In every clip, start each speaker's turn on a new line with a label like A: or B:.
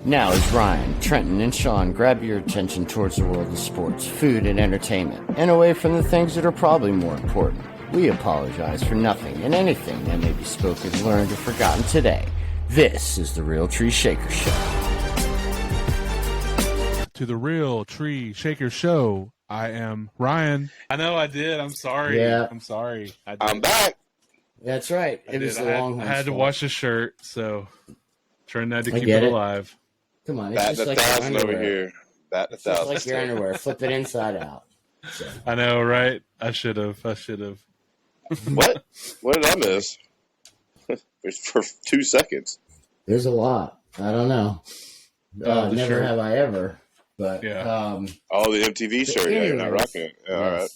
A: Now as Ryan, Trenton, and Sean grab your attention towards the world of sports, food, and entertainment, and away from the things that are probably more important. We apologize for nothing and anything that may be spoken, learned, or forgotten today. This is the Real Tree Shaker Show.
B: To the Real Tree Shaker Show. I am Ryan. I know I did. I'm sorry.
A: Yeah.
B: I'm sorry.
C: I'm back.
A: That's right. It was the Longhorns.
B: I had to wash the shirt, so trying not to keep
A: it
B: it alive.
A: Come on, it's
C: Batting
A: just like
C: 1,000
A: your
C: over
A: underwear.
C: here. Batting
A: It's just
C: 1,000.
A: like your underwear. Flip it inside out. So.
B: I know, right? I should have.
C: What? What did I miss? For 2 seconds.
A: There's a lot. I don't know. Never
B: shirt.
A: have I ever. But
B: Yeah.
C: Oh, the MTV shirt. Yeah, you're not rocking it. Yeah, all right.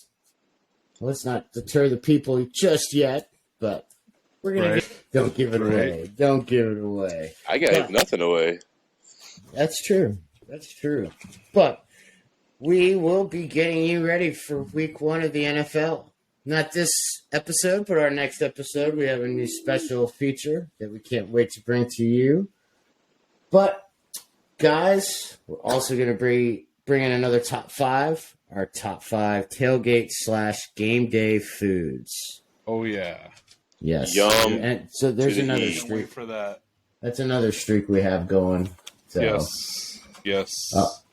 A: Let's not deter the people just yet, but we're gonna don't give it away. Don't give it away.
C: I gave nothing away.
A: That's true. That's true. But we will be getting you ready for week 1 of the NFL. Not this episode, but our next episode. We have a new special feature that we can't wait to bring to you. But guys, we're also going to bring in another top 5. Our top 5 tailgate / game day foods.
B: Oh yeah.
A: Yes.
C: Yum.
A: And so there's another
B: Wait
A: streak.
B: for that.
A: That's another streak we have going. So.
B: Yes.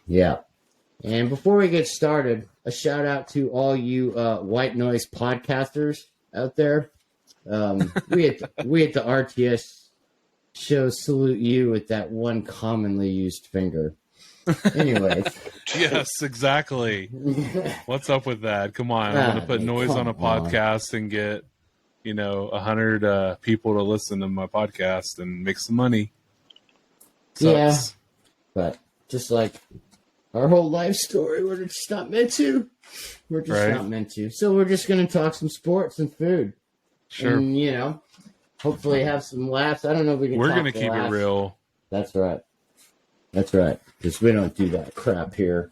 A: Yeah. And before we get started, a shout out to all you white noise podcasters out there. We at the RTS show salute you with that one commonly used finger. Anyway.
B: Yes, exactly. What's up with that? Come on, I'm going to put noise on a podcast and get 100 people to listen to my podcast and make some money. Sucks.
A: Yeah, but just like our whole life story, we're just not meant to. We're just not meant to. So we're just going to talk some sports and food.
B: Sure.
A: And, hopefully have some laughs. I don't know if we can.
B: We're going to keep it real.
A: That's right. That's right. Because we don't do that crap here.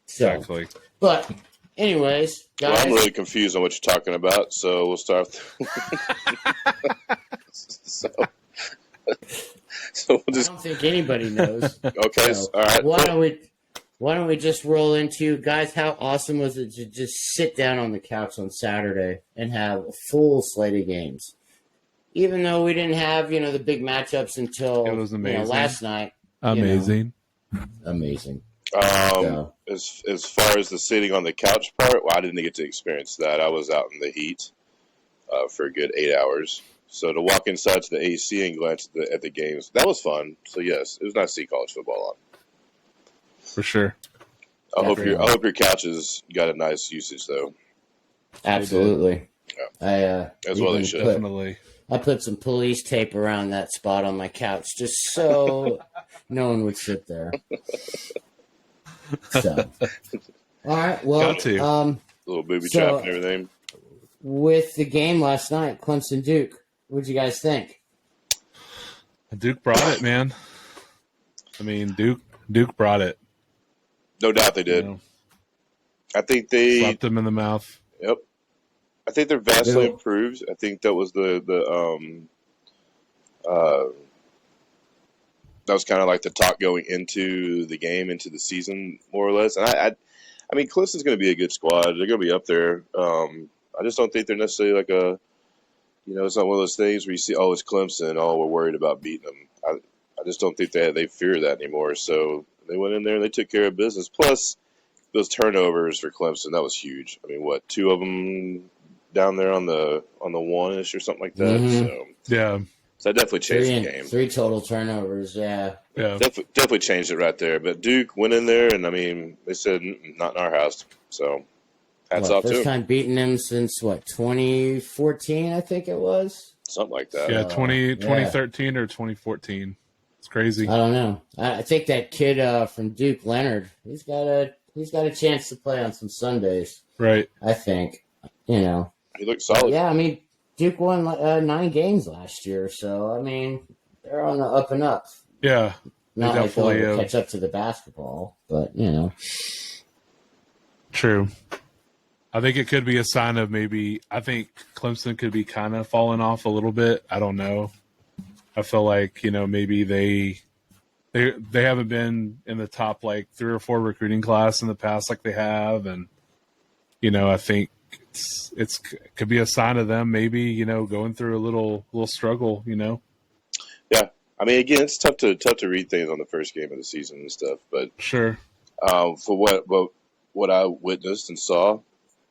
A: So,
B: Exactly.
A: But, anyways, guys.
C: Well, I'm really confused on what you're talking about, so we'll start. so we'll just.
A: I don't think anybody knows.
C: Okay,
A: So,
C: all right.
A: Why don't we just roll into, guys, how awesome was it to just sit down on the couch on Saturday and have a full slate of games? Even though we didn't have, the big matchups until
B: It was amazing.
A: Last night.
B: Amazing.
A: Amazing.
C: As far as the sitting on the couch part, well, I didn't get to experience that. I was out in the heat for a good 8 hours. So to walk inside to the AC and glance at the games, that was fun. So yes, it was nice to see college football on.
B: For sure.
C: I hope your couches got a nice usage though.
A: Absolutely.
C: Yeah. As well they should.
B: Definitely.
A: I put some police tape around that spot on my couch just so no one would sit there. So, all right. Well,
B: Got to.
C: Little booby trap and everything.
A: With the game last night, Clemson Duke, what'd you guys think?
B: Duke brought it, man. I mean, Duke brought it.
C: No doubt they did. I think they
B: slapped them in the mouth.
C: Yep. I think they're vastly improved. I think that was that was kind of like the talk going into the game, into the season, more or less. And I mean, Clemson's going to be a good squad. They're going to be up there. I just don't think they're necessarily like it's not one of those things where you see, oh, it's Clemson. Oh, we're worried about beating them. I just don't think they fear that anymore. So they went in there and they took care of business. Plus, those turnovers for Clemson, that was huge. I mean, 2 of them down there on the one-ish or something like that.
A: Mm-hmm.
C: So
B: yeah,
C: that definitely changed the game.
A: 3 total turnovers. Yeah.
C: Definitely changed it right there. But Duke went in there, and I mean, they said not in our house. So hats off to them.
A: First time beating them since 2014, I think it was.
C: Something like that.
B: Yeah, 2013 or 2014. It's crazy.
A: I don't know. I think that kid from Duke, Leonard, he's got a chance to play on some Sundays.
B: Right.
A: I think.
C: He looked solid.
A: Yeah, I mean, Duke won 9 games last year, so I mean, they're on the up and up.
B: Yeah.
A: Not like they'll catch up to the basketball, but
B: True. I think it could be a sign of I think Clemson could be kind of falling off a little bit. I don't know. I feel like, maybe they they haven't been in the top like 3 or 4 recruiting class in the past like they have, and I think it could be a sign of them maybe going through a little struggle.
C: Yeah, I mean, again, it's tough to read things on the first game of the season and stuff, but
B: Sure.
C: For what I witnessed and saw,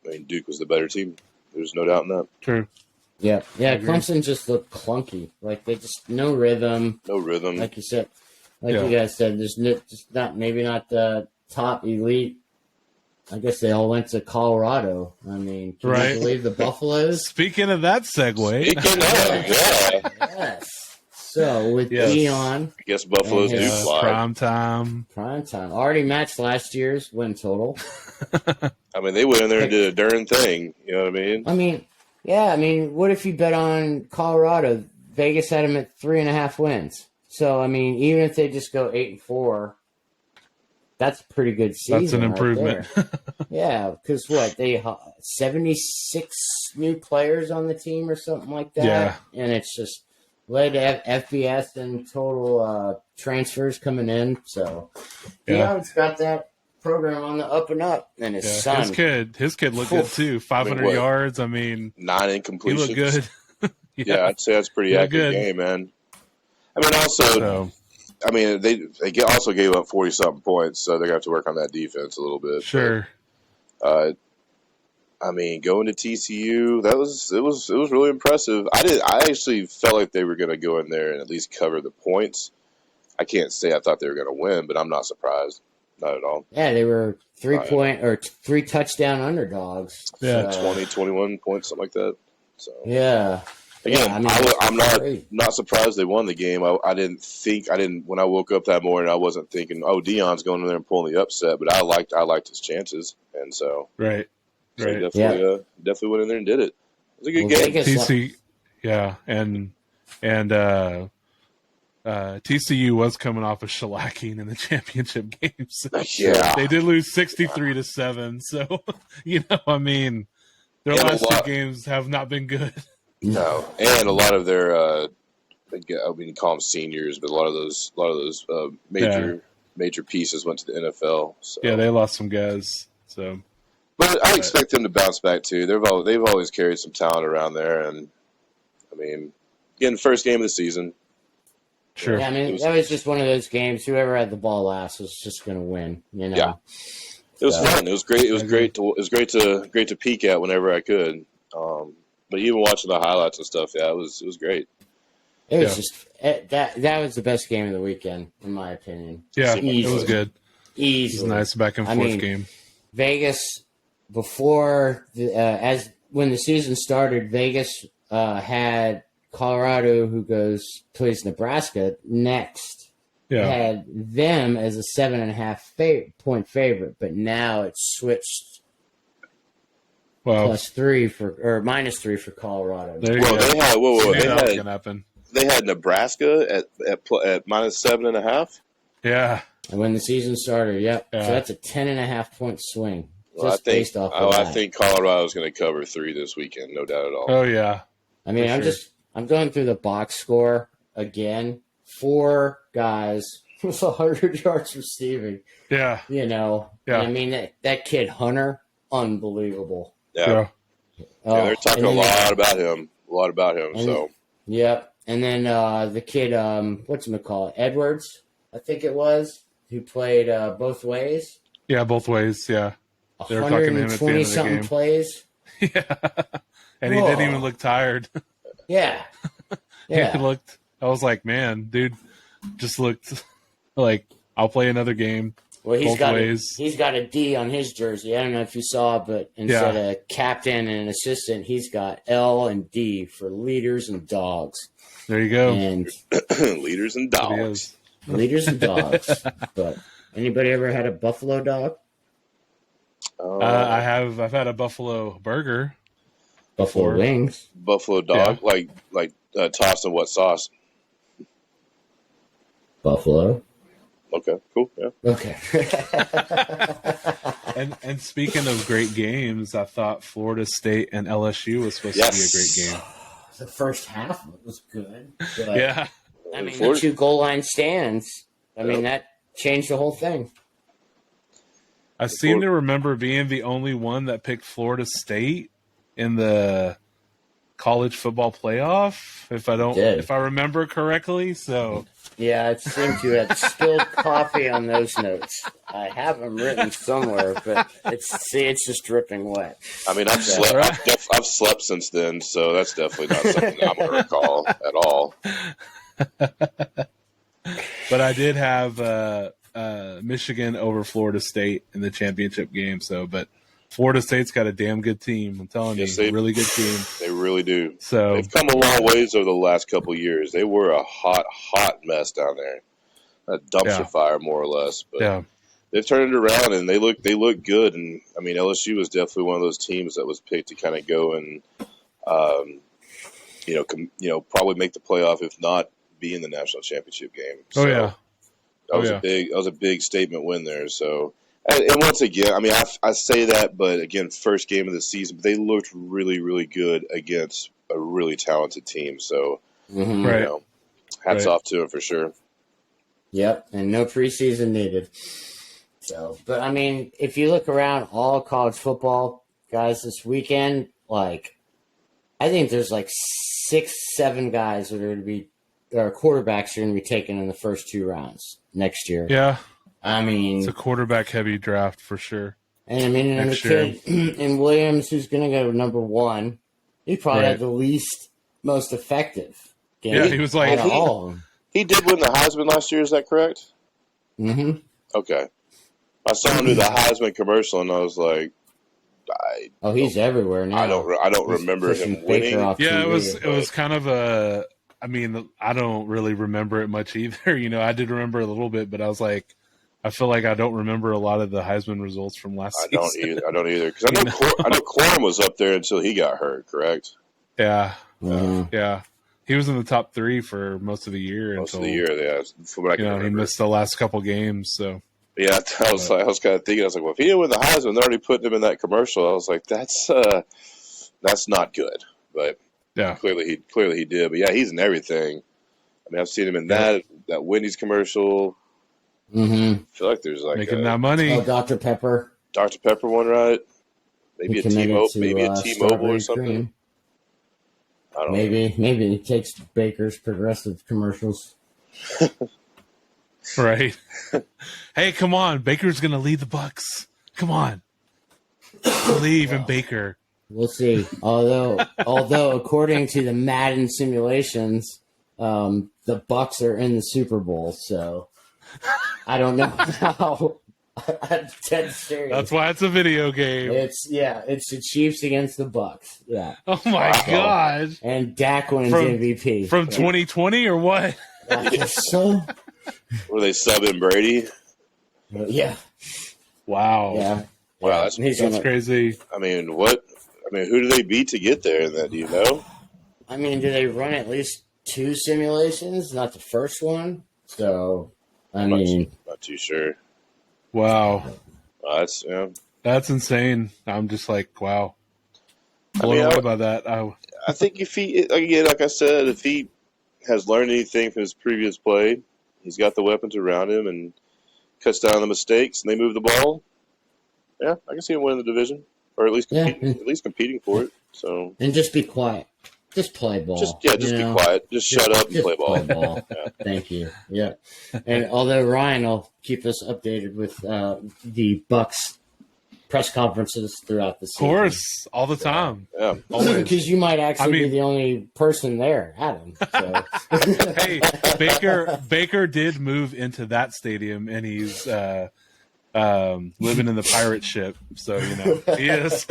C: I mean, Duke was the better team. There's no doubt in that.
B: True.
A: Yeah. Clemson just looked clunky. Like they just no rhythm.
C: No rhythm.
A: Like you said, you guys said, there's just maybe not the top elite. I guess they all went to Colorado. I mean, can you believe the Buffaloes?
B: Speaking of that segue.
A: Yes. So with Dion,
C: I guess Buffalo's do fly.
B: Prime time.
A: Already matched last year's win total.
C: I mean, they went in there and did a darn thing. You know what I mean?
A: I mean, what if you bet on Colorado? Vegas had them at 3.5 wins. So, I mean, even if they just go 8-4, that's a pretty good season.
B: That's an improvement.
A: Yeah, because they 76 new players on the team or something like that.
B: Yeah.
A: And it's just led to FBS and total transfers coming in. So, it's got that program on the up and up. And his son.
B: His kid looked good too. 500 yards. I mean,
C: 9 incompletions.
B: He looked good.
C: Yeah, I'd say that's a pretty accurate game, man. I mean, also, they also gave up 40-something points, so they're going to have to work on that defense a little bit.
B: Sure.
C: But, I mean, going to TCU, it was really impressive. I actually felt like they were going to go in there and at least cover the points. I can't say I thought they were going to win, but I'm not surprised. Not at all.
A: Yeah, they were 3 touchdown underdogs.
B: Yeah,
C: 20, 21 points, something like that. So
A: yeah.
C: Again, I'm not surprised they won the game. I didn't when I woke up that morning, I wasn't thinking, oh, Dion's going in there and pulling the upset, but I liked his chances, and so
B: right.
C: Definitely went in there and did it. It was a good game.
B: TCU, and TCU was coming off a shellacking in the championship games.
C: Yeah,
B: they did lose 63-7. So I mean, their last 2 games have not been good.
C: No, and a lot of their, I mean, call them seniors, but a lot of those major pieces went to the NFL. So.
B: Yeah, they lost some guys. So,
C: but I expect them to bounce back too. They've always carried some talent around there, and I mean, again, first game of the season.
A: Sure. Yeah, I mean, that was just one of those games. Whoever had the ball last was just going to win. Yeah,
C: it was fun. It was great. It was great to peek at whenever I could. But even watching the highlights and stuff, it was great.
A: It was just that was the best game of the weekend, in my opinion.
B: Yeah, it was good.
A: Easily.
B: It was a nice back and forth game.
A: Vegas before when the season started, Vegas had Colorado, who plays Nebraska next.
B: Yeah,
A: had them as a 7.5 point favorite, but now it's switched. +3 -3 for Colorado.
B: They
C: had Nebraska at -7.5.
B: Yeah,
A: and when the season started, so that's a 10.5 point swing.
C: Well, I think Colorado's going to cover 3 this weekend, no doubt at all.
B: Oh yeah.
A: I mean, I'm going through the box score again. 4 guys with 100 yards receiving.
B: Yeah.
A: I mean that kid Hunter, unbelievable.
C: Yeah. They're talking a lot about him. So.
A: Yep. And then the kid, whatchamacallit, Edwards, I think it was, who played both ways.
B: Yeah, both ways. Yeah. They were talking to him at the end of the game.
A: Plays.
B: Yeah. And he didn't even look tired.
A: Yeah.
B: He looked. I was like, man, dude, just looked like I'll play another game.
A: Well, he's got a D on his jersey. I don't know if you saw, but instead of captain and assistant, he's got L and D for leaders and dogs.
B: There you go.
A: And
C: leaders and dogs.
A: Leaders and dogs. But anybody ever had a buffalo dog?
B: I've had a buffalo burger.
A: Buffalo wings.
C: Buffalo dog, like tossed in what sauce?
A: Buffalo.
C: Okay, cool. Yeah.
A: Okay.
B: and speaking of great games, I thought Florida State and LSU was supposed to be a great game.
A: The first half was good. But,
B: yeah.
A: I mean, the 2 goal line stands I mean, that changed the whole thing.
B: I seem to remember being the only one that picked Florida State in the college football playoff, if I remember correctly. So
A: yeah, it seemed you had spilled coffee on those notes. I have them written somewhere, but it's just dripping wet.
C: I mean, I've slept since then, so that's definitely not something I'm going to recall at all.
B: But I did have Michigan over Florida State in the championship game. But Florida State's got a damn good team. I'm telling you, really good team.
C: They really do.
B: So
C: they've come a long ways over the last couple of years. They were a hot mess down there, a dumpster fire more or less. But they've turned it around and they look good. And I mean, LSU was definitely one of those teams that was picked to kind of go and probably make the playoff, if not be in the national championship game. So that was a big statement win there. So. And once again, I mean, I say that, but again, first game of the season, but they looked really, really good against a really talented team. So, hats off to them for sure.
A: Yep, and no preseason needed. So, but I mean, if you look around all college football, guys, this weekend, I think there's 6-7 guys that are going to be, or quarterbacks are going to be taken in the first 2 rounds next year.
B: Yeah.
A: I mean,
B: it's a quarterback-heavy draft for sure.
A: And I mean, and the kid in Williams, who's going to go number 1, he probably had the most effective game.
B: Yeah, he was like,
C: he did win the Heisman last year. Is that correct?
A: Mm-hmm.
C: Okay, I saw him do the Heisman commercial, and I was like,
A: he's everywhere now.
C: I don't remember him winning.
B: Yeah, it was kind of a. I mean, I don't really remember it much either. I did remember a little bit, but I was like, I feel like I don't remember a lot of the Heisman results from last season.
C: I don't either. Because I know Corum was up there until he got hurt, correct?
B: Yeah. Yeah. He was in the top 3 for most of the year.
C: Most of the year, yeah. From what I can remember.
B: He missed the last couple games, so.
C: Yeah, I was kind of thinking, I was like, well, if he didn't win the Heisman, they're already putting him in that commercial. I was like, that's not good. But clearly he did. But yeah, he's in everything. I mean, I've seen him in that Wendy's commercial.
A: Mm-hmm.
C: I feel like there's
B: making that money.
A: Oh, Dr. Pepper.
C: Dr. Pepper one, right? Maybe a T-Mobile or something.
A: Cream.
C: I don't
A: know. Maybe he takes Baker's Progressive commercials.
B: Right. Hey, come on. Baker's going to lead the Bucks. Come on. Believe in Baker.
A: We'll see. Although according to the Madden simulations, the Bucks are in the Super Bowl, so I don't know how. I'm dead serious.
B: That's why it's a video game.
A: It's the Chiefs against the Bucks. Yeah.
B: Oh my gosh.
A: And Dak wins MVP
B: from 2020 or what?
A: I guess so.
C: Were they subbing Brady?
A: Yeah.
B: Wow.
A: Yeah.
C: Wow,
B: that's crazy.
C: I mean, who do they beat to get there? Then, do you know?
A: I mean, do they run at least 2 simulations? Not the first one. So,
C: not too sure.
B: Wow.
C: That's
B: insane. I'm just like, wow. Blown away by that.
C: I think if he, again, like I said, if he has learned anything from his previous play, he's got the weapons around him and cuts down the mistakes, and they move the ball. Yeah, I can see him winning the division, or at least competing for it. So
A: and just be quiet. Just play ball.
C: Just be quiet. Just shut up and play ball.
A: Yeah. Thank you. Yeah. And although Ryan will keep us updated with the Bucks press conferences throughout the season.
B: Of course, all the time.
C: Yeah.
A: Because you might actually be the only person there, Adam. So.
B: Hey, Baker did move into that stadium, and he's living in the pirate ship. So, he is.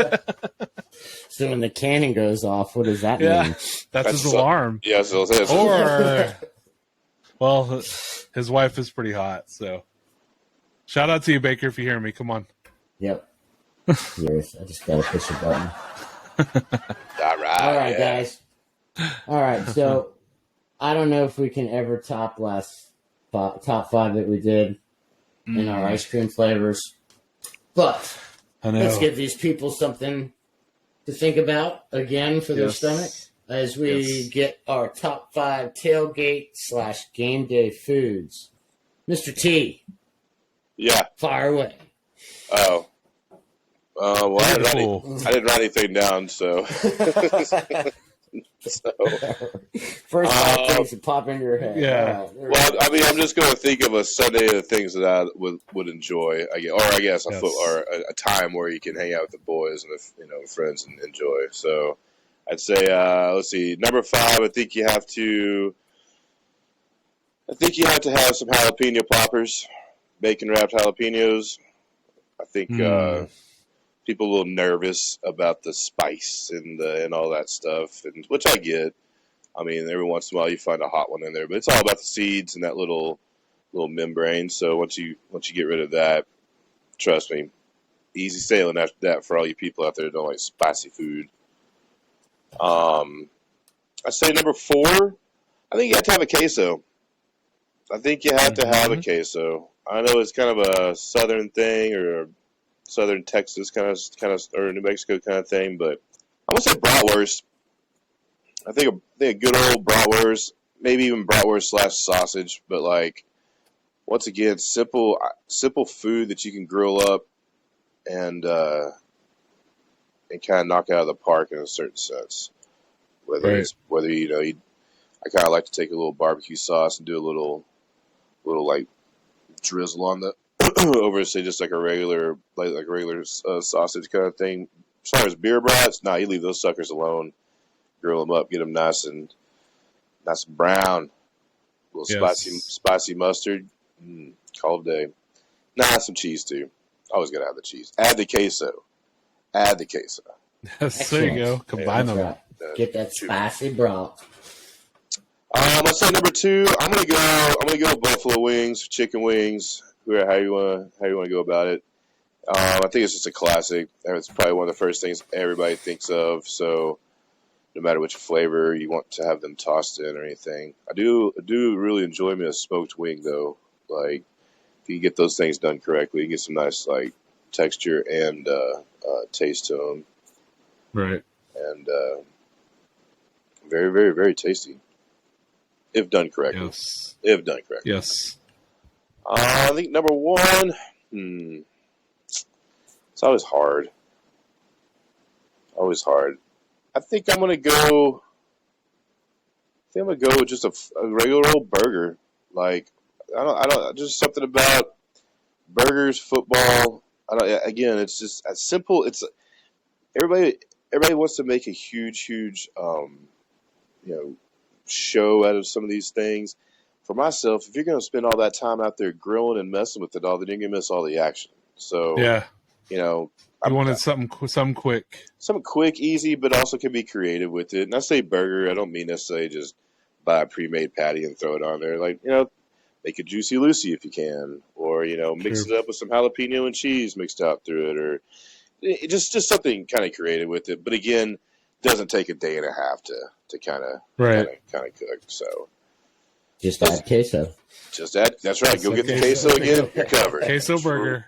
A: So when the cannon goes off, what does that mean?
B: That's his alarm.
C: Yeah,
B: Well, his wife is pretty hot, so shout out to you, Baker, if you hear me. Come on.
A: Yep. Yes, I just gotta push a button. All right, guys. All right, so I don't know if we can ever top top 5 that we did in our ice cream flavors, but let's give these people something to think about again for their stomach as we get our top 5 tailgate / game day foods Mr. T,
C: Yeah.
A: fire away.
C: Oh. Well, I
B: Beautiful.
C: didn't write anything down, so. So,
A: First five things that pop into your head.
B: Yeah.
A: All right.
C: well, I mean, I'm just going to think of a Sunday of things that I would enjoy. I guess
B: Yes.
C: a time where you can hang out with the boys and friends and enjoy. So, I'd say let's see, number 5. I think you have to have some jalapeno poppers, bacon wrapped jalapenos. I think people are a little nervous about the spice and all that stuff, and which I get. I mean, every once in a while you find a hot one in there, but it's all about the seeds and that little membrane. So once you get rid of that, trust me, easy sailing after that for all you people out there that don't like spicy food. I say number 4. I think you have to have a queso. I think you have to have a queso. I know it's kind of a southern thing or a southern Texas kind of or New Mexico kind of thing, but I'm gonna say bratwurst. I think a good old bratwurst, maybe even bratwurst / sausage, but like once again, simple food that you can grill up and kind of knock out of the park in a certain sense. Whether I kind of like to take a little barbecue sauce and do a little like drizzle on the over, say, just like a regular sausage kind of thing. As far as beer brats, you leave those suckers alone. Grill them up, get them nice and brown. A little spicy mustard. Call it a day. Some cheese too. Always gotta have the cheese. Add the queso.
B: Yes, there you go. Combine them.
A: Right. Get that spicy broth.
C: Let's say number 2. I'm gonna go buffalo wings, chicken wings. How you wanna go about it? I think it's just a classic. It's probably one of the first things everybody thinks of. So no matter which flavor you want to have them tossed in or anything, I do really enjoy me a smoked wing though. Like if you get those things done correctly, you get some nice like texture and taste to them.
B: Right.
C: And very, very, very tasty. If done correctly.
B: Yes.
C: If done correctly.
B: Yes.
C: I think number 1. It's always hard. I think I'm gonna go with just a regular old burger. Like I don't. Just something about burgers, football. Again, it's just as simple. It's everybody wants to make a huge show out of some of these things. For myself, if you're going to spend all that time out there grilling and messing with it all, then you're going to miss all the action. So
B: yeah,
C: I
B: wanted something quick,
C: something quick, easy, but also can be creative with it. And I say burger, I don't mean necessarily just buy a pre-made patty and throw it on there. Like make it juicy Lucy if you can, or mix it up with some jalapeno and cheese mixed out through it, or just something kind of creative with it. But again, doesn't take a day and a half to kind of cook. So
A: just add queso.
C: That's right. Go get the queso again. You're covered.
B: Queso burger.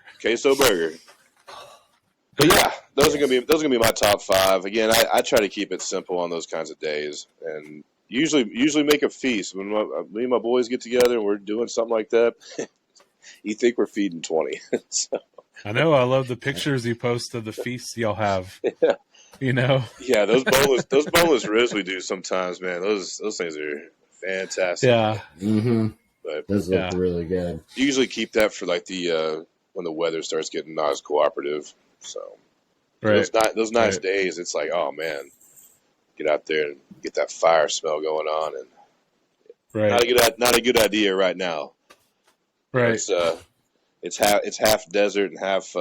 C: But yeah, those are gonna be my top 5. Again, I try to keep it simple on those kinds of days, and usually make a feast. When me and my boys get together and we're doing something like that, you think we're feeding 20. So.
B: I know. I love the pictures you post of the feasts y'all have. Yeah.
C: Yeah, those boneless ribs we do sometimes, man. Those things are fantastic.
B: Yeah.
A: Mm-hmm.
C: But
A: those look really good.
C: Usually keep that for like the when the weather starts getting not as cooperative. So those nice days, it's like, oh man, get out there and get that fire smell going on, and not a good idea right now.
B: Right.
C: It's half desert and half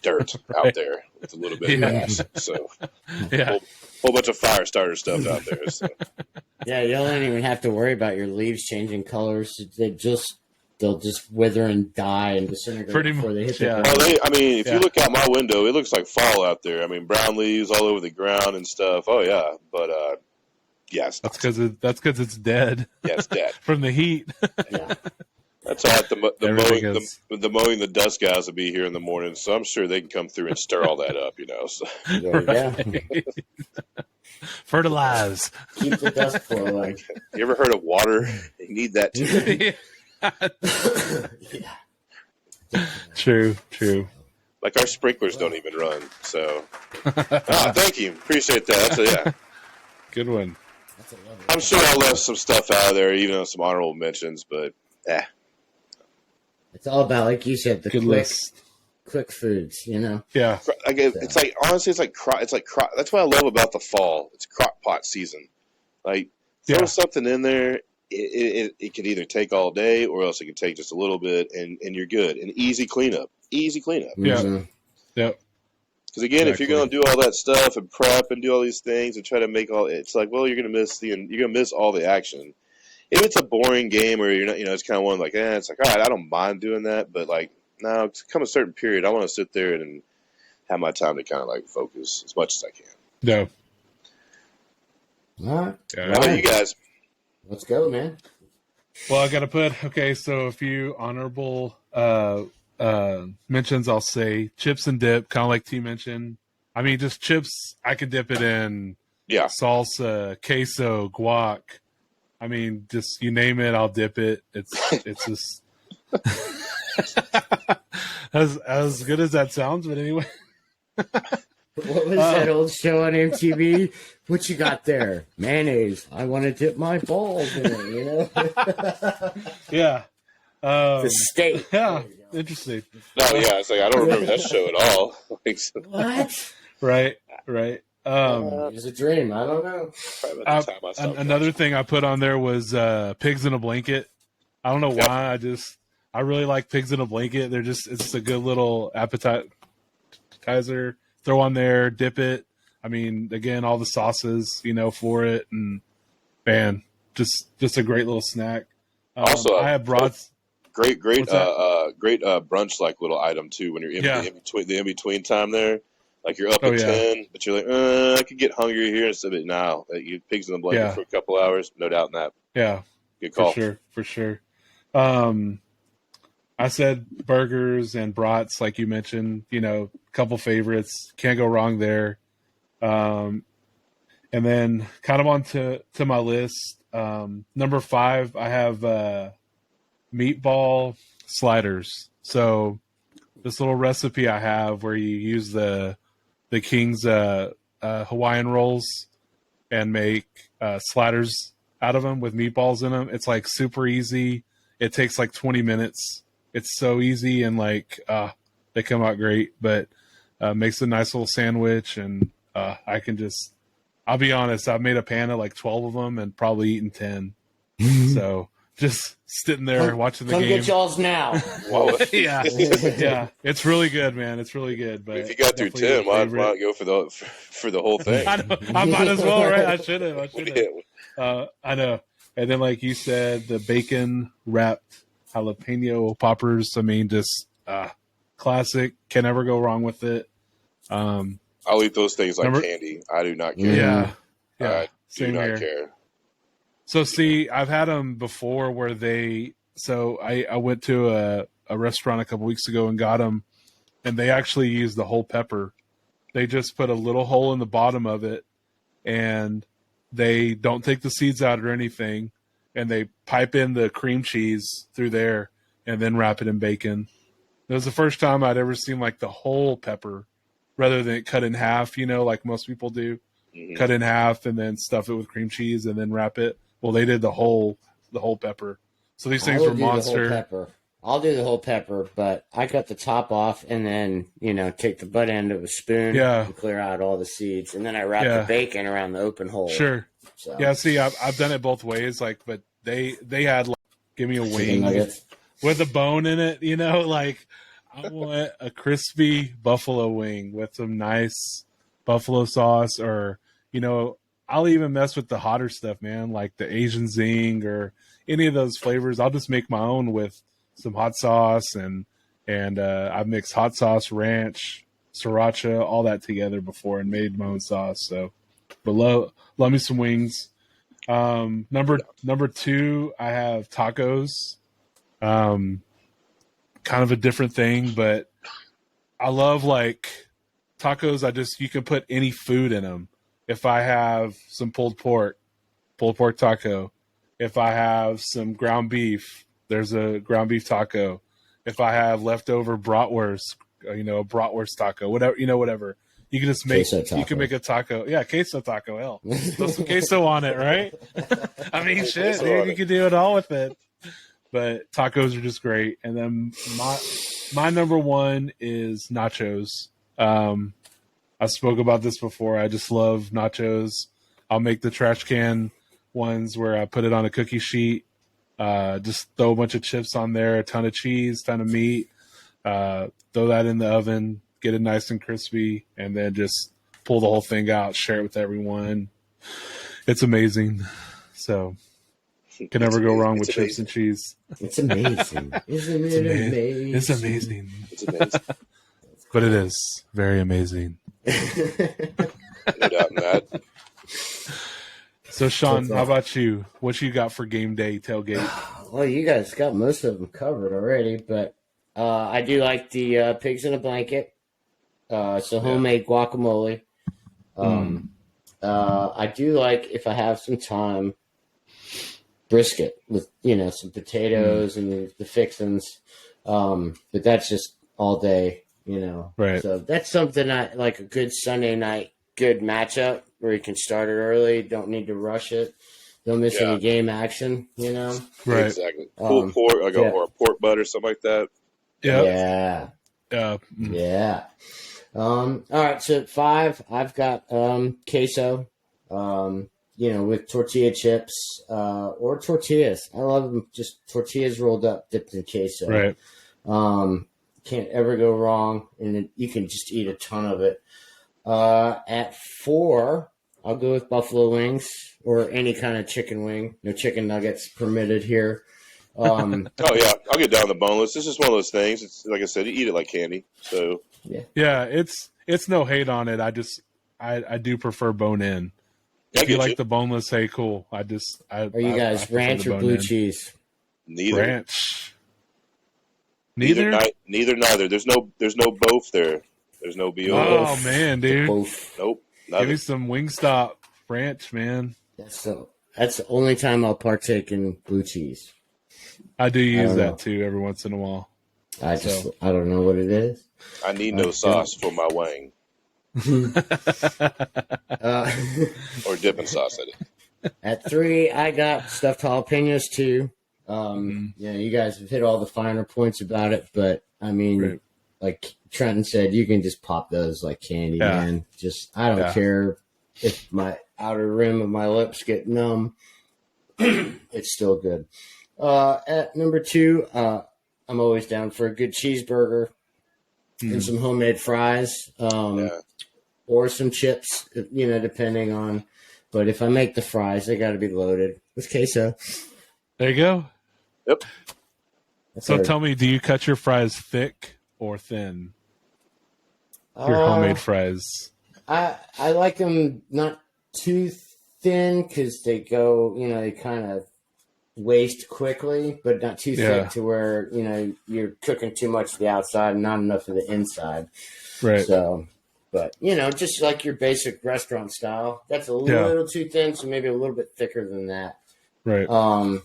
C: dirt out there with a little bit of grass. So whole bunch of fire starter stuff out there. So.
A: Yeah, you don't even have to worry about your leaves changing colors. They'll just wither and die and disintegrate before they hit the ground.
C: If you look out my window, it looks like fall out there. I mean, brown leaves all over the ground and stuff. Oh yeah, but yes,
B: that's because it's dead.
C: Yeah, it's dead
B: from the heat.
A: Yeah.
C: That's all right. The mowing the dust guys will be here in the morning, so I'm sure they can come through and stir all that up. So.
B: Fertilize.
A: Keep the dust flowing.
C: You ever heard of water? You need that too.
A: Yeah.
B: True.
C: Like our sprinklers don't even run. So, thank you, appreciate that. So yeah,
B: Good one.
A: That's a lovely
C: I'm sure I left some stuff out of there, even though some honorable mentions, but
A: It's all about, like you said, the
B: Good list.
A: quick foods. You know.
B: Yeah.
C: It's like honestly, it's like that's what I love about the fall. It's crock pot season. Like throw something in there. It can either take all day or else it can take just a little bit, and you're good. And easy cleanup.
B: Yeah.
A: Mhm.
B: Yep.
C: Because again, if
B: Exactly.
C: you're going to do all that stuff and prep and do all these things and try to make it's like, well, you're going to miss all the action. If it's a boring game or you're not, it's kind of one like, it's like, all right, I don't mind doing that, but like, now come a certain period, I want to sit there and have my time to kind of like focus as much as I can.
B: No.
A: All right.
B: Yeah.
C: How about you guys?
A: Let's go, man.
B: Well, I got to put, so a few honorable mentions, I'll say. Chips and dip, kind of like T mentioned. I mean, just chips, I could dip it in salsa, queso, guac. I mean, just you name it, I'll dip it. It's just as good as that sounds, but anyway.
A: What was that old show on MTV? What you got there? Mayonnaise. I want to dip my balls in it, you know?
B: Yeah.
A: The steak.
B: Yeah. Interesting.
C: No, yeah, it's like I don't remember that show at all.
A: What?
B: Right.
A: It was a dream. I don't know.
B: Another thing I put on there was pigs in a blanket. I don't know why. I really like pigs in a blanket. It's a good little appetizer. Throw on there, dip it. I mean, again, all the sauces, for it, and man, just a great little snack.
C: Also,
B: I have brats.
C: Great brunch like little item too. When you're the in between time there, like you're up at 10, but you're like, I could get hungry here instead of now. You pigs in the blanket for a couple hours, no doubt in that.
B: Yeah,
C: good call
B: for sure. I said burgers and brats, like you mentioned. Couple favorites, can't go wrong there. And then kind of on to my list. Number 5, I have meatball sliders. So this little recipe I have where you use the King's Hawaiian rolls and make sliders out of them with meatballs in them. It's like super easy. It takes like 20 minutes. It's so easy and like they come out great, but makes a nice little sandwich, and I'll be honest, I've made a pan of like 12 of them and probably eaten 10. So just sitting there watching the game.
A: Come get y'all's now.
B: Yeah, it's really good, man. It's really good. But
C: if you got through 10, why not go for the whole thing?
B: I might as well, right? I should have. I know. And then, like you said, the bacon wrapped jalapeno poppers. I mean, just classic. Can never go wrong with it.
C: I'll eat those things like candy. I do not care.
B: Yeah.
C: I do not
B: here.
C: care.
B: So, see, I've had them before where I went to a restaurant a couple weeks ago and got them, and they actually use the whole pepper. They just put a little hole in the bottom of it, and they don't take the seeds out or anything, and they pipe in the cream cheese through there and then wrap it in bacon. It was the first time I'd ever seen like the whole pepper rather than cut in half, like most people do. Mm-hmm. Cut in half and then stuff it with cream cheese and then wrap it. Well, they did the whole pepper. So these things were monster.
A: I'll do the whole pepper, but I cut the top off and then, take the butt end of a spoon and clear out all the seeds. And then I wrap the bacon around the open hole.
B: Sure.
A: So.
B: Yeah, see, I've done it both ways. But they had give me a wing with a bone in it, like I want a crispy buffalo wing with some nice buffalo sauce, or, I'll even mess with the hotter stuff, man, like the Asian zing or any of those flavors. I'll just make my own with some hot sauce and I've mixed hot sauce, ranch, sriracha, all that together before and made my own sauce. So, but love me some wings. Number 2, I have tacos. Kind of a different thing, but I love like tacos. You can put any food in them. If I have some pulled pork taco. If I have some ground beef, there's a ground beef taco. If I have leftover bratwurst, a bratwurst taco, whatever. You can just make you can make a taco. Yeah, queso taco. Hell, throw some queso on it, right? I mean, shit, dude, you can do it all with it. But tacos are just great. And then my number one is nachos. I spoke about this before. I just love nachos. I'll make the trash can ones where I put it on a cookie sheet. Just throw a bunch of chips on there, a ton of cheese, ton of meat. Throw that in the oven, get it nice and crispy, and then just pull the whole thing out, share it with everyone. It's amazing. So can never go wrong with chips and cheese.
A: It's amazing. Isn't it amazing?
B: It's amazing.
C: It's amazing.
B: But it is very amazing.
C: No doubt in that.
B: So, Sean, how about you? What you got for game day tailgate?
A: Well, you guys got most of them covered already, but I do like the pigs in a blanket. So homemade guacamole. I do like, if I have some time, brisket with some potatoes and the fixins. But that's just all day,
B: Right.
A: So that's something I like, a good Sunday night, good matchup where you can start it early. Don't need to rush it. Don't miss any game action,
B: Right.
C: Exactly. Pulled pork, or a pork butt or something like that.
A: Yeah. Yeah. All right. So at 5, I've got queso. With tortilla chips or tortillas. I love them, just tortillas rolled up, dipped in queso.
B: Right.
A: Can't ever go wrong, and then you can just eat a ton of it. At 4, I'll go with buffalo wings or any kind of chicken wing. No chicken nuggets permitted here.
C: Oh yeah, I'll get down the boneless. It's just one of those things. It's like I said, you eat it like candy. So
B: yeah, it's no hate on it. I do prefer bone in. If you like the boneless, hey, cool. Are you
A: guys ranch or blue cheese?
C: Neither.
B: Ranch.
C: Neither. There's no both there. There's no BO.
B: Oh man, dude.
A: Both.
C: Nope.
B: Give me some Wingstop ranch, man.
A: That's the only time I'll partake in blue cheese.
B: I do use that too every once in a while.
A: I don't know what it is.
C: I need no sauce for my wang. Or dipping sauce at it.
A: At 3, I got stuffed jalapenos too. You guys have hit all the finer points about it, but I mean, like Trenton said, you can just pop those like candy, man. Just, I don't care if my outer rim of my lips get numb. It's still good. At number 2, I'm always down for a good cheeseburger and some homemade fries. Or some chips, depending on. But if I make the fries, they got to be loaded with queso.
B: There you go.
C: Yep.
B: So tell me, do you cut your fries thick or thin? Your homemade fries.
A: I like them not too thin because they go, they kind of waste quickly, but not too thick to where, you're cooking too much of the outside and not enough of the inside.
B: Right.
A: So... But, just like your basic restaurant style. That's a little too thin, so maybe a little bit thicker than that.
B: Right.
A: And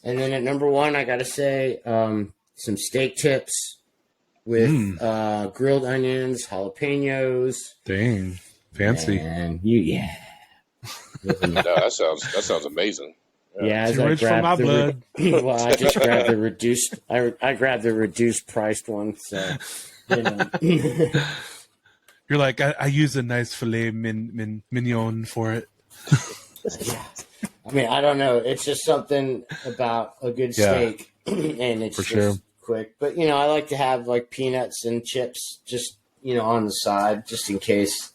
A: then at number 1, I got to say some steak tips with grilled onions, jalapenos.
B: Dang. Fancy.
A: And
C: No, that sounds amazing.
A: Yeah, as
B: too rich for my blood.
A: Well, I just grabbed the reduced. I grabbed the reduced priced one. So,
B: You're like, I use a nice filet mignon for it.
A: Yeah. I mean, I don't know. It's just something about a good steak, and it's just quick. But, I like to have, like, peanuts and chips just, on the side, just in case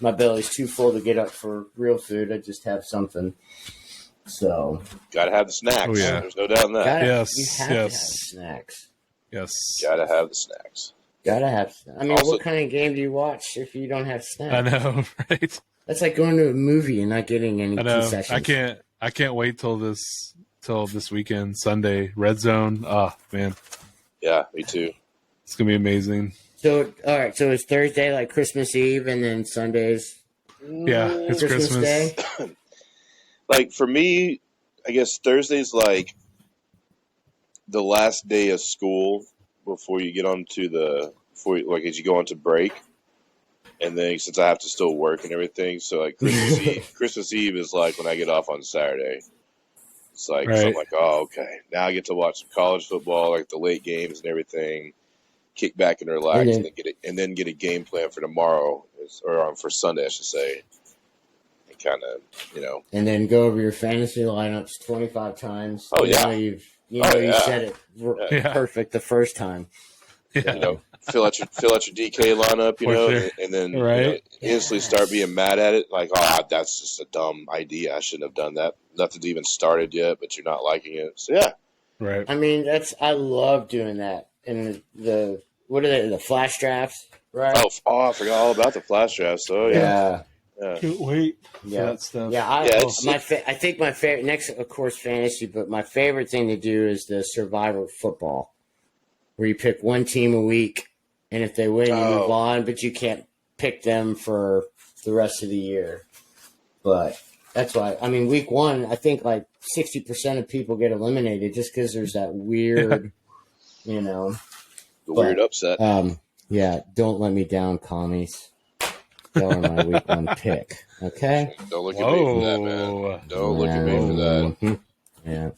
A: my belly's too full to get up for real food. I just have something. So.
C: Got to have the snacks. Oh, yeah. There's no doubt in that.
A: You have to have snacks.
B: Yes.
C: Got to have the snacks.
A: Gotta have. I mean, what kind of game do you watch if you don't have snacks?
B: I know, right?
A: That's like going to a movie and not getting any concessions.
B: I can't wait till this weekend, Sunday, Red Zone. Oh man.
C: Yeah, me too.
B: It's gonna be amazing.
A: So, all right. So it's Thursday, like Christmas Eve, and then Sundays.
B: Yeah, it's Christmas
A: Day.
C: Like for me, I guess Thursday's like the last day of school before you get onto as you go onto break, and then since I have to still work and everything, so like Christmas Eve is like when I get off on Saturday. It's like, so I'm
B: Right.
C: like, oh, okay, now I get to watch some college football, like the late games and everything, kick back and relax, and then get a game plan for tomorrow, or for Sunday, I should say, and kind of,
A: And then go over your fantasy lineups 25 times.
C: Oh, yeah.
A: You
C: Yeah.
A: said it
B: Yeah.
A: perfect the first time.
B: Yeah.
C: Fill out your DK lineup,
B: For sure.
C: and then
B: Right.
C: instantly start being mad at it, like, oh, that's just a dumb idea. I shouldn't have done that. Nothing's even started yet, but you're not liking it. So yeah,
B: Right.
A: I mean, I love doing that. And what are they? The flash drafts, right?
C: I forgot all about the flash drafts. So
A: Yeah.
B: Can't wait for
A: Yeah.
B: that stuff.
A: Yeah, I think my favorite next, of course, fantasy, but my favorite thing to do is the survivor football, where you pick one team a week, and if they win, you move on, but you can't pick them for the rest of the year. But that's why, I mean, week one, I think like 60% of people get eliminated just because there's that weird,
C: weird upset.
A: Yeah, don't let me down, commies. Y'all are my week one pick. Okay?
C: Don't look at me for that, man. Don't look at me for that.
A: Mm-hmm. Yeah.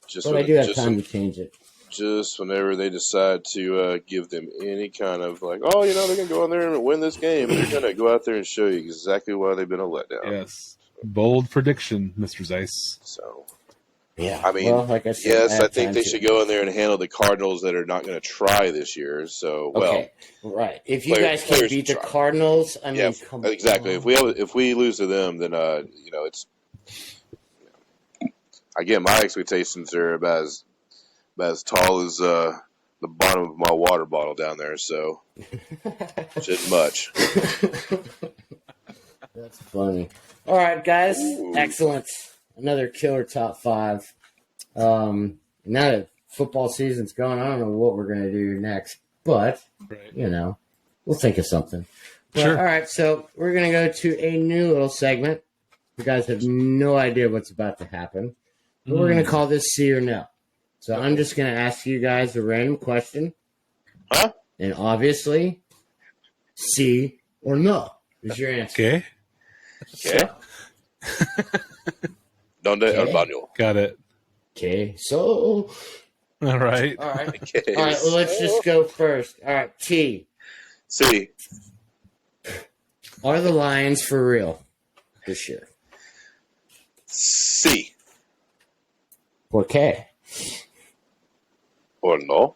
C: Just
A: But I do have time to change it.
C: Just whenever they decide to give them any kind of like, oh, they're going to go in there and win this game, they're going to go out there and show you exactly why they've been a letdown.
B: Yes. Bold prediction, Mr. Zeiss.
C: So,
A: yeah.
C: I mean,
A: well, like I said,
C: yes, I think they should go in there and handle the Cardinals that are not going to try this year. So,
A: okay. Right. If you guys can beat the Cardinals, I mean, come
C: exactly.
A: on.
C: If we lose to them, then it's again, my expectations are about as tall as the bottom of my water bottle down there. So, shouldn't much.
A: That's funny. All right, guys.
C: Ooh.
A: Excellent. Another killer top five. Now that football season's going, I don't know what we're going to do next, but, we'll think of something. But,
B: Sure.
A: All right, so we're going to go to a new little segment. You guys have no idea what's about to happen. But we're going to call this See or No. So I'm just going to ask you guys a random question.
C: Huh?
A: And obviously, see or no is your answer.
B: Okay.
C: Okay. Donde el baño.
B: Got it.
A: Okay, so...
B: All right.
A: All right.
C: Okay.
A: All right, well, let's just go first. All right, T.
C: See.
A: Are the Lions for real this year?
C: See.
A: Por qué?
C: Or no.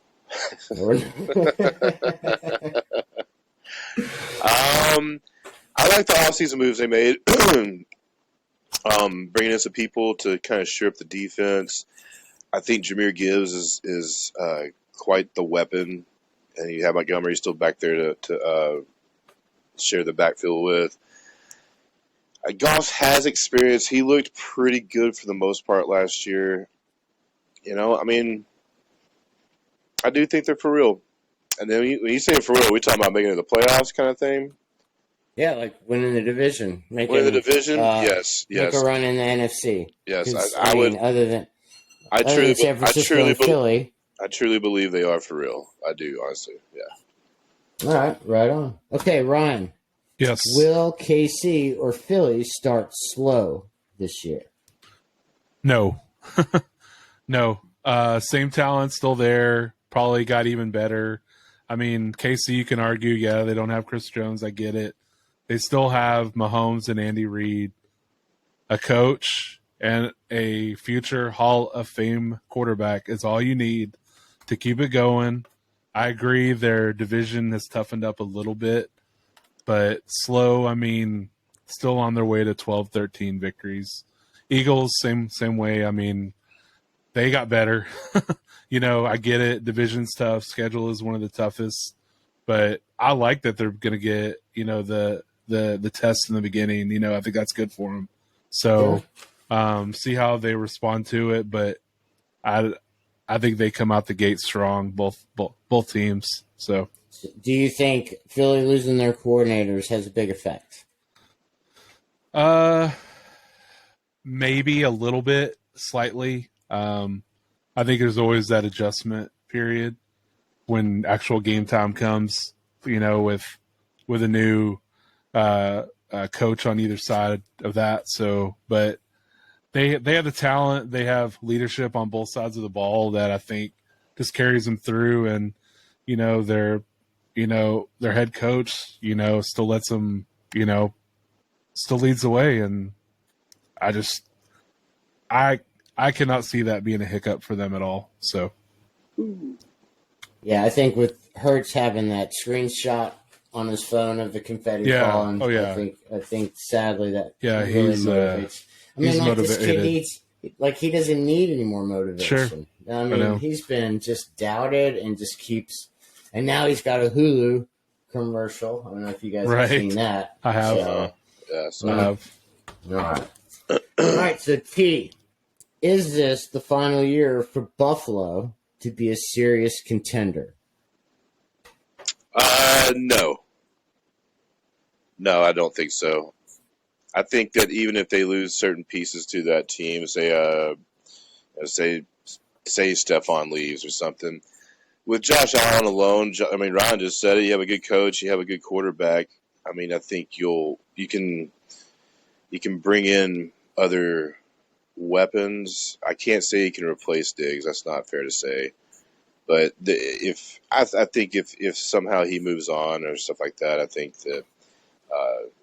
C: I like the offseason moves they made. Bringing in some people to kind of shore up the defense. I think Jahmyr Gibbs is quite the weapon, and you have Montgomery still back there to share the backfield with. Goff has experience. He looked pretty good for the most part last year. I mean, I do think they're for real. And then when you say for real, we're talking about making it the playoffs kind of thing.
A: Yeah, like winning the division.
C: Winning the division? Yes.
A: Make a run in the NFC.
C: Yes,
A: I
C: would.
A: mean, other than San
C: I
A: Francisco and Philly.
C: I truly believe they are for real. I do, honestly. Yeah.
A: All right, right on. Okay, Ryan.
B: Yes.
A: Will KC or Philly start slow this year?
B: No. No. Same talent still there. Probably got even better. I mean, KC, you can argue, they don't have Chris Jones. I get it. They still have Mahomes and Andy Reid, a coach, and a future Hall of Fame quarterback is all you need to keep it going. I agree their division has toughened up a little bit, but slow, I mean, still on their way to 12, 13 victories. Eagles, same way. I mean, they got better. I get it. Division's tough. Schedule is one of the toughest. But I like that they're going to get, the test in the beginning. I think that's good for them. So see how they respond to it. But I think they come out the gate strong, both teams. So
A: do you think Philly losing their coordinators has a big effect?
B: Maybe a little bit, slightly. I think there's always that adjustment period when actual game time comes, with a new coach on either side of that. So, but they have the talent, they have leadership on both sides of the ball that I think just carries them through. And their head coach, still lets them, still leads the way. And I cannot see that being a hiccup for them at all. So,
A: yeah, I think with Hurts having that screenshot on his phone of the confetti falling, I think sadly that really motivates. I mean, like this kid needs, like he doesn't need any more motivation.
B: Sure.
A: I mean, he's been just doubted and just keeps, and now he's got a Hulu commercial. I don't know if you guys have seen that.
B: I have. I have.
A: All right. All right. So T, is this the final year for Buffalo to be a serious contender?
C: No. No, I don't think so. I think that even if they lose certain pieces to that team, say Stephon leaves or something, with Josh Allen alone, I mean, Ryan just said it. You have a good coach, you have a good quarterback. I mean, I think you can bring in other weapons. I can't say you can replace Diggs. That's not fair to say. But I think if somehow he moves on or stuff like that, I think that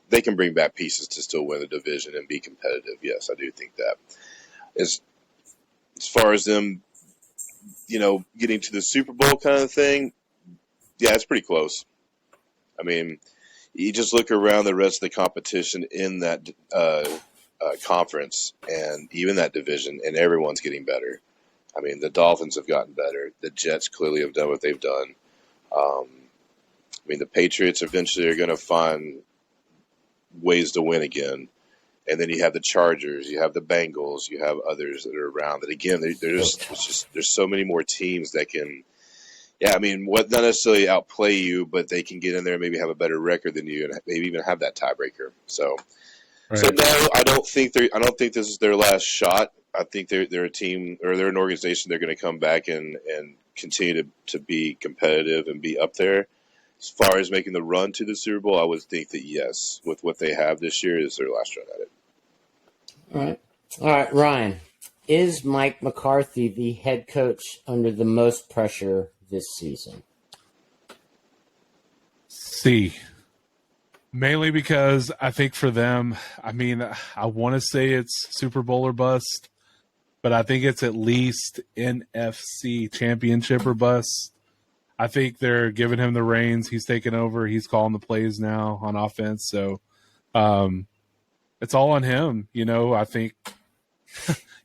C: they can bring back pieces to still win the division and be competitive. Yes, I do think that. As far as them, getting to the Super Bowl kind of thing, yeah, it's pretty close. I mean, you just look around the rest of the competition in that conference and even that division, and everyone's getting better. I mean, the Dolphins have gotten better. The Jets clearly have done what they've done. I mean, the Patriots eventually are going to find ways to win again. And then you have the Chargers, you have the Bengals, you have others that are around. That again, there's so many more teams that can, not necessarily outplay you, but they can get in there and maybe have a better record than you, and maybe even have that tiebreaker. So no, I don't think this is their last shot. I think they're a team, or they're an organization. They're going to come back and continue to be competitive and be up there. As far as making the run to the Super Bowl, I would think that yes, with what they have this year, is their last run at it.
A: All right, Ryan. Is Mike McCarthy the head coach under the most pressure this season?
B: C. Mainly because I think for them, I mean, I want to say it's Super Bowl or bust, but I think it's at least NFC Championship or bust. I think they're giving him the reins. He's taking over. He's calling the plays now on offense. So it's all on him. I think,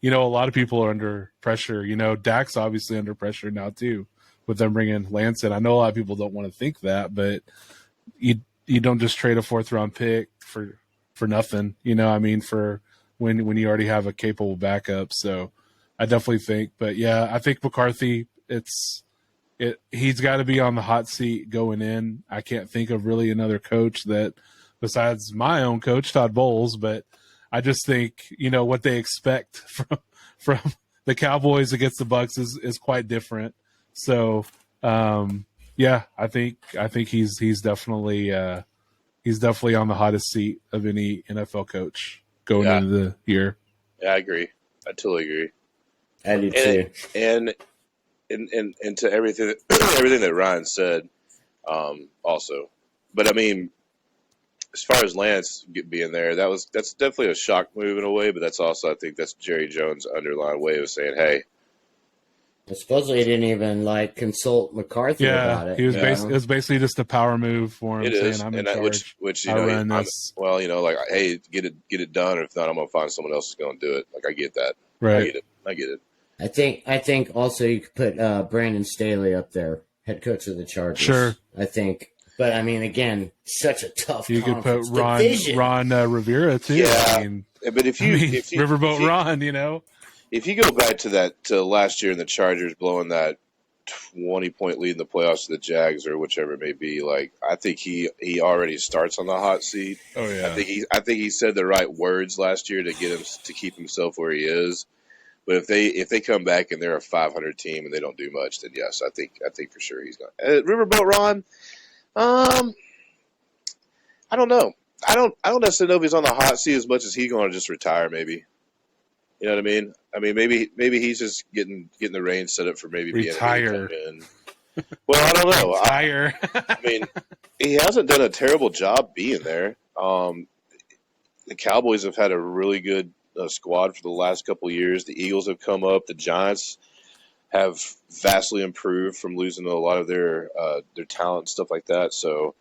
B: a lot of people are under pressure. Dak's obviously under pressure now too, with them bringing Lance in. I know a lot of people don't want to think that, but you don't just trade a 4th-round pick for nothing. For when you already have a capable backup. So I definitely think. But, yeah, I think McCarthy, he's got to be on the hot seat going in. I can't think of really another coach that, besides my own coach, Todd Bowles, but I just think, what they expect from the Cowboys against the Bucs is quite different. So, I think he's definitely on the hottest seat of any NFL coach going into the year.
C: Yeah, I agree. I totally agree.
A: I do too.
C: And to everything that Ryan said, also. But I mean, as far as Lance being there, that's definitely a shock move in a way. But that's also, I think, that's Jerry Jones' underlying way of saying, "Hey."
A: Supposedly he didn't even consult McCarthy about it.
B: It was basically just a power move for him.
C: It is,
B: saying, I'm in charge.
C: Which hey, get it done. Or if not, I'm gonna find someone else who's gonna do it. I get that.
B: Right.
C: I get it.
A: I think also you could put Brandon Staley up there, head coach of the Chargers.
B: Sure.
A: I think. But, I mean, again, such a tough
B: You could put
A: division.
B: Ron Rivera, too.
C: Yeah. But if you
B: Riverboat Ron,
C: If you go back to last year in the Chargers blowing that 20-point lead in the playoffs to the Jags or whichever it may be, I think he already starts on the hot seat.
B: Oh yeah.
C: I think he said the right words last year to get him to keep himself where he is. But if they come back and they're a 500 team and they don't do much, then yes, I think for sure he's going. Riverboat Ron, I don't know. I don't necessarily know if he's on the hot seat as much as he's going to just retire. Maybe, you know what I mean? I mean, maybe he's just getting the reins set up for maybe
B: retire.
C: Being in. Well, I don't know.
B: Retire.
C: I mean, he hasn't done a terrible job being there. The Cowboys have had a really good squad for the last couple of years. The Eagles have come up. The Giants have vastly improved from losing a lot of their talent and stuff like that. So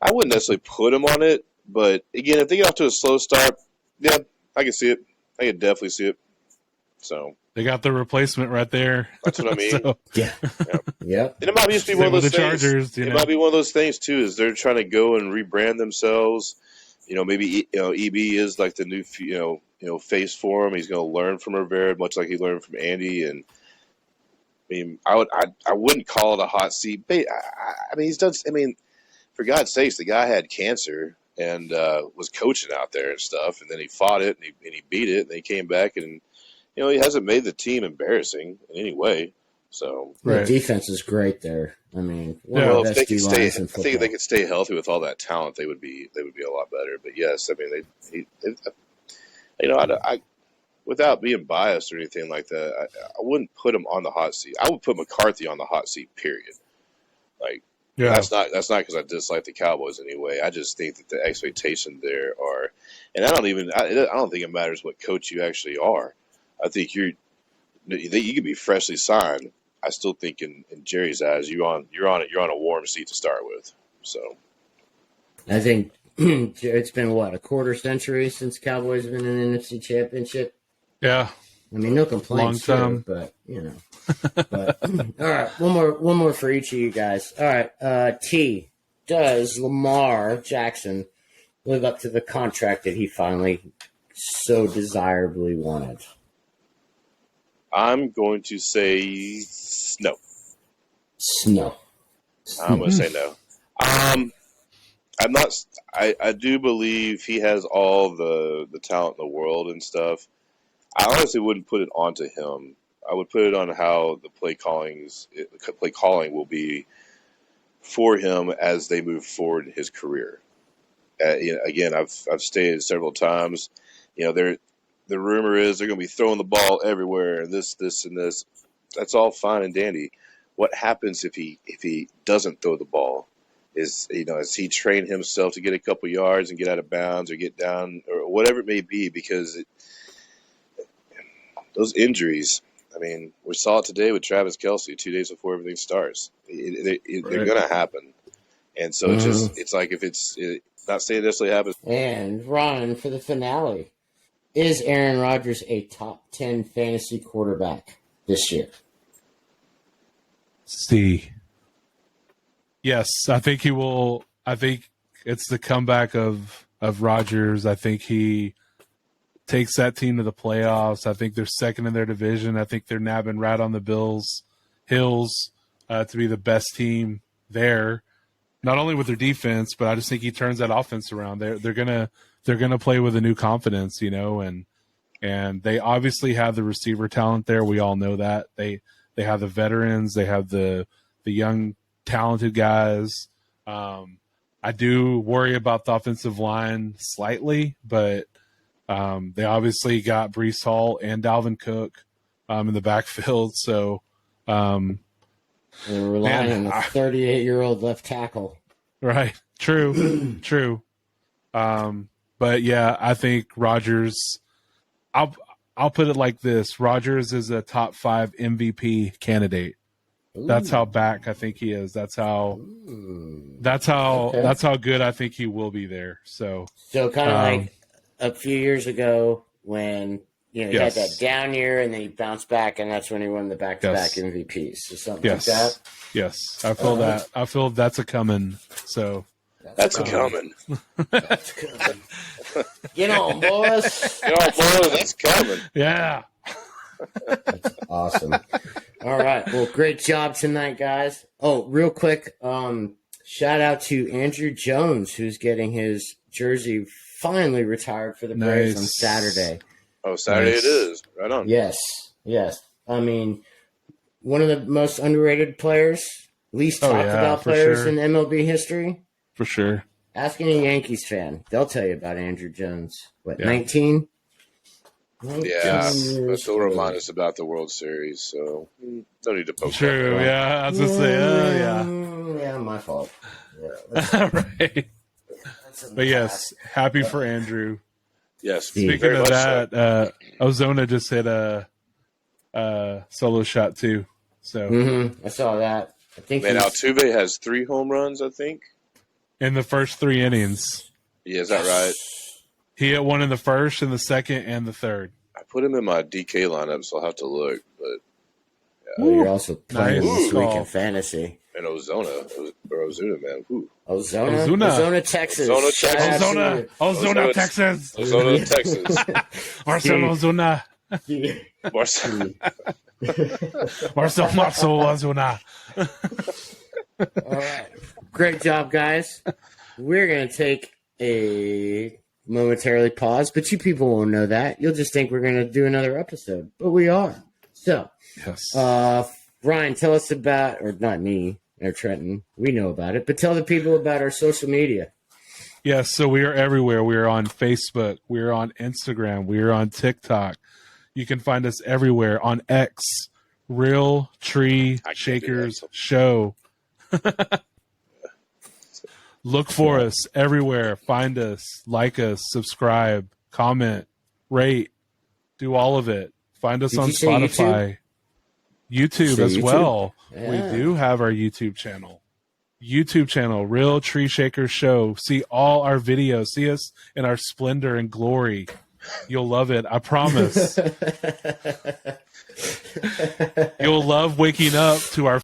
C: I wouldn't necessarily put him on it. But again, if they get off to a slow start, yeah, I can see it. I can definitely see it. So
B: they got the replacement right there.
C: That's what I mean.
B: So,
A: yeah. Yep.
C: And it might just be one of those things.
B: Chargers,
C: it might be one of those things too. Is they're trying to go and rebrand themselves. You know, maybe EB is like the new face for him. He's going to learn from Rivera, much like he learned from Andy. And I mean, I wouldn't call it a hot seat. But I mean, he's done. I mean, for God's sakes, the guy had cancer and was coaching out there and stuff, and then he fought it and he beat it, and then he came back and he hasn't made the team embarrassing in any way. So
A: the defense is great there. I mean,
C: well, if they could stay, I think if they could stay healthy with all that talent, they would be a lot better. But yes, I mean, I without being biased or anything like that, I wouldn't put him on the hot seat. I would put McCarthy on the hot seat. Period. Like. Yeah. That's not because I dislike the Cowboys anyway. I just think that the expectations there are, and I don't think it matters what coach you actually are. I think you could be freshly signed. I still think in Jerry's eyes, you're on a warm seat to start with. So,
A: I think it's been a quarter century since Cowboys have been in an NFC Championship.
B: Yeah.
A: I mean, no complaints,
B: long time,
A: but But all right, one more for each of you guys. All right, T. Does Lamar Jackson live up to the contract that he finally so desirably wanted?
C: I'm going to say no.
A: No.
C: I'm going to say no. I'm not. I do believe he has all the talent in the world and stuff. I honestly wouldn't put it onto him. I would put it on how the play calling will be for him as they move forward in his career. Again, I've stated several times. The rumor is they're going to be throwing the ball everywhere and this and this. That's all fine and dandy. What happens if he doesn't throw the ball? Has he trained himself to get a couple yards and get out of bounds or get down or whatever it may be? Because those injuries, I mean, we saw it today with Travis Kelce 2 days before everything starts. They're going to happen. And so it's like if it's not saying it necessarily happens.
A: And Ron, for the finale, is Aaron Rodgers a top 10 fantasy quarterback this year?
B: C. Yes, I think he will. I think it's the comeback of Rodgers. I think he takes that team to the playoffs. I think they're second in their division. I think they're nabbing right on the Bills' heels to be the best team there. Not only with their defense, but I just think he turns that offense around. They're gonna play with a new confidence, and they obviously have the receiver talent there. We all know that they have the veterans, they have the young talented guys. I do worry about the offensive line slightly, but they obviously got Breece Hall and Dalvin Cook in the backfield, so.
A: They're relying on a 38-year-old left tackle.
B: Right. True. True. But yeah, I think Rodgers. I'll put it like this: Rodgers is a top 5 MVP candidate. Ooh. That's how back I think he is. That's how good I think he will be there. So
A: kind of like a few years ago when. He had that down year, and then he bounced back, and that's when he won the back-to-back MVPs. So something like that.
B: Yes, I feel that. I feel that's a coming. So
C: that's coming.
A: That's coming. Get on, boys.
C: Get on, boys. That's coming.
B: Yeah.
A: That's awesome. All right. Well, great job tonight, guys. Oh, real quick, shout out to Andrew Jones, who's getting his jersey finally retired for the Braves on Saturday.
C: Oh, Saturday nice. It is. Right on.
A: Yes. Yes. I mean, one of the most underrated players, least talked about
B: for
A: players
B: sure.
A: in MLB history.
B: For sure.
A: Ask any Yankees fan. They'll tell you about Andrew Jones. What,
B: Yeah.
A: 19?
C: Yeah,
A: years
C: but they'll
A: old.
C: remind us about the World Series, so no need to poke
B: True.
C: that.
B: Yeah. I was going to say,
A: Yeah, my fault. Yeah,
B: right. But yes, happy for Andrew.
C: Yes.
B: Speaking
C: very
B: of
C: much
B: that,
C: so.
B: Ozuna just hit a solo shot too. So
A: I saw that. I think
C: Man, Altuve has 3 home runs, I think.
B: in the first 3 innings,
C: Yeah, is that right?
B: he hit one in the first, in the second, and the third.
C: I put him in my DK lineup, so I'll have to look. But
A: Oh, you're also playing
B: Nice
A: this week
B: call.
A: in fantasy.
C: and Ozuna, man. Whew.
A: Ozuna, Texas.
C: Ozuna,
A: Shout
C: Texas.
A: out to
B: Ozuna, Texas.
C: Ozuna, Texas.
B: Marcelo Ozuna.
A: you.
B: Marcelo Ozuna.
A: All right. Great job, guys. We're going to take a momentarily pause, but you people won't know that. You'll just think we're going to do another episode, but we are. So,
B: Yes.
A: Ryan, tell us about, or not me, or Trenton. We know about it, but tell the people about our social media.
B: Yes, so we are everywhere. We are on Facebook. We are on Instagram. We are on TikTok. You can find us everywhere on X, Real Tree Shakers Show. Look for us everywhere. Find us, like us, subscribe, comment, rate, do all of it. Find us
A: Did
B: on
A: you say
B: Spotify, YouTube as
A: YouTube?
B: well.
A: Yeah.
B: We do have our YouTube channel. Real Tree Shaker Show. See all our videos. See us in our splendor and glory. You'll love it. I promise. You'll love waking up to our